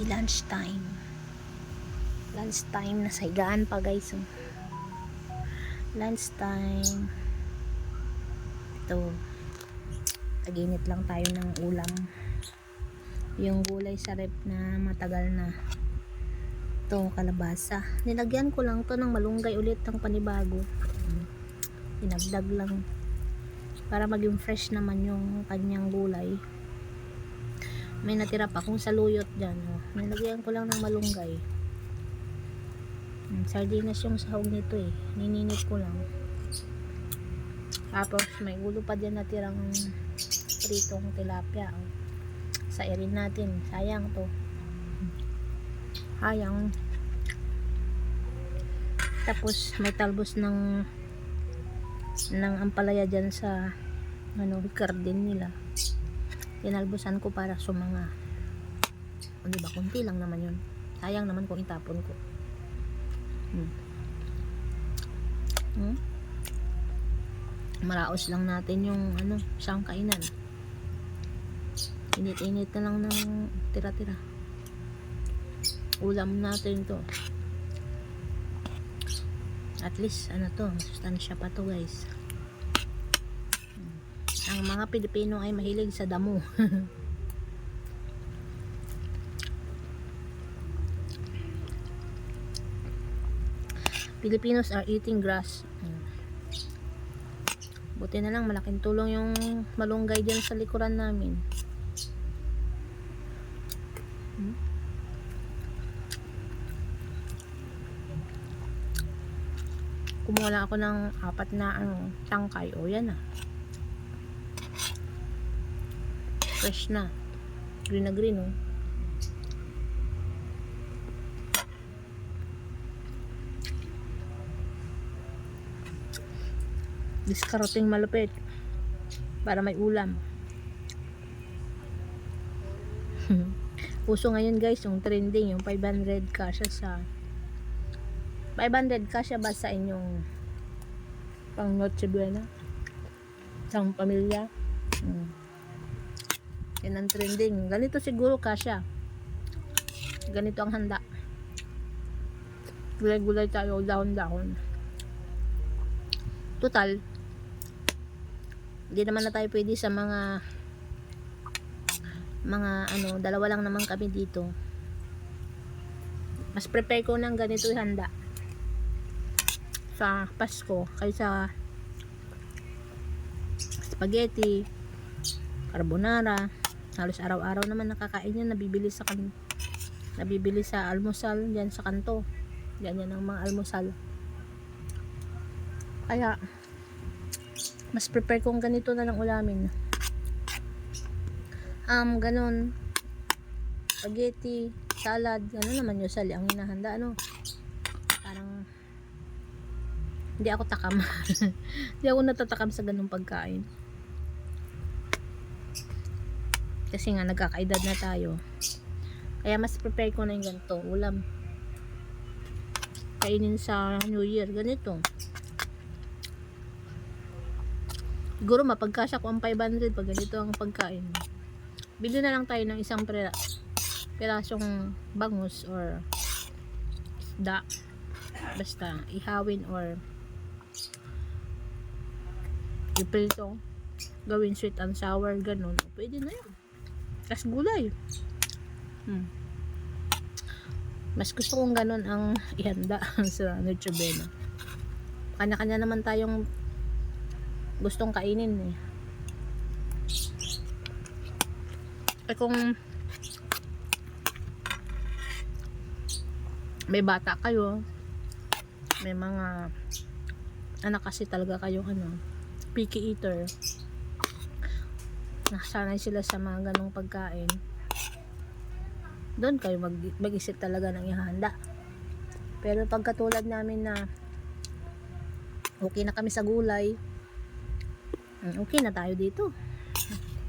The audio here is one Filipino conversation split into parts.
lunch time. Lunch time, nasa higaan pa guys. Lunch time. Ito. Taginit lang tayo ng ulam. Yung gulay sa rep na matagal na. Ito, kalabasa. Nilagyan ko lang to ng malunggay ulit ng panibago. Dinagdag lang. Para maging fresh naman yung kanyang gulay. May natira pa kung saluyot dyan. Nilagyan ko lang ng malunggay. Sardinas yung sahog nito eh. Nininit ko lang. Tapos may ulo pa dyan natirang pritong tilapia. Sairin natin. Sayang to. Sayang. Tapos may talbos ng ampalaya dyan sa garden nila. Tinalbosan ko para sumanga. O diba, kunti lang naman yun. Sayang naman kung itapon ko. Maraos lang natin yung isang kainan. Init-init na lang ng tira-tira. Ulam natin to. At least masustansya pa to guys. Ang mga Pilipino ay mahilig sa damo. Filipinos are eating grass. Buti na lang malaking tulong yung malunggay dyan sa likuran namin. Kumuha lang ako ng 4 na tangkay. O yan na. Fresh na. Green na green oh. Diskarating malupit para may ulam. Puso ngayon guys yung trending, yung 500 kasya sa 500 kasya ba sa inyong pang Noche Buena, isang pamilya. Yan ang trending. Ganito siguro kasya. Ganito ang handa. Gulay-gulay tayo, dahon-dahon. Total, hindi naman na tayo pwede sa mga dalawa lang naman kami dito. Mas prepare ko ng ganito handa sa Pasko kaysa spaghetti, carbonara. Halos araw-araw naman nakakain yan. Nabibili sa almusal dyan sa kanto. Yan ang mga almusal. Kaya mas prepare kong ganito na lang ulamin. Ganun. Spaghetti, salad, naman yung sali ang hinahanda, Parang hindi ako takam. Hindi ako natatakam sa ganung pagkain. Kasi nga nagkakaedad na tayo. Kaya mas prepare ko na yung ganito, ulam. Kainin sa New Year, ganito. Siguro mapagkasya ko ang 500 pag ganito ang pagkain. Bili na lang tayo ng isang pirasong bangus or isda. Basta ihawin or iprito. Gawin sweet and sour, ganun. Pwede na yun. Kas gulay. Mas gusto kong ganun ang ihanda sa Noche Buena. Kanya-kanya naman tayong gustong kainin eh. Kung may bata kayo, may mga anak kasi talaga kayong picky eater, nasanay sila sa mga ganong pagkain, doon kayo mag-isip talaga ng ihanda. Pero pagkatulad namin na okay na kami sa gulay, okay na tayo dito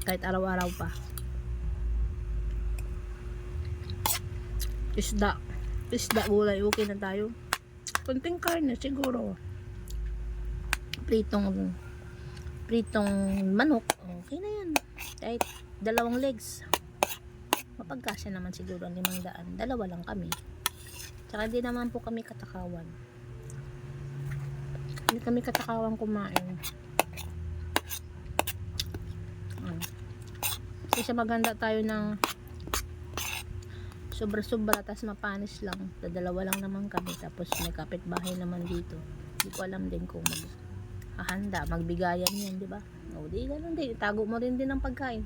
kahit araw-araw pa. Isda gulay, okay na tayo. Kunting karne siguro, pritong manok, okay na yan. Kahit 2 legs, mapagkasya naman siguro ang 500. Dalawa lang kami. Tsaka di naman po kami katakawan. Hindi kami katakawan kumain. Kasi sa maganda tayo ng sobra-sobra, tas mapanis lang. Dalawa lang naman kami, tapos may kapitbahay naman dito. Hindi ko alam din kung hahanda, magbigayan yun, di ba? O di ganun din, itago mo rin din ang pagkain.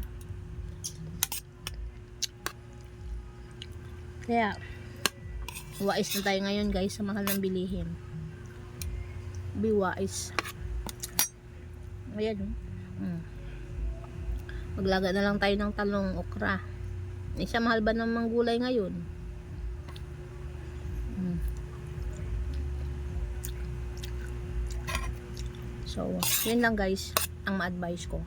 Kaya wais na tayo ngayon guys sa mahal ng bilihin. Be wise. Ayan maglaga na lang tayo ng talong, okra. Isa mahal ba ng mga gulay ngayon? So, yun lang guys ang ma-advise ko.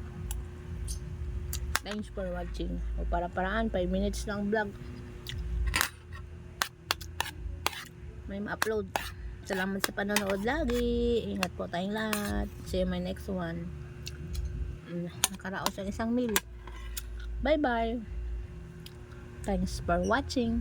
Thanks for watching. O para-paraan, 5 minutes lang vlog. May ma-upload. Salamat sa panonood lagi. Ingat po tayong lahat. See you my next one. Nakaraos ang 1 meal. Bye bye. Thanks for watching.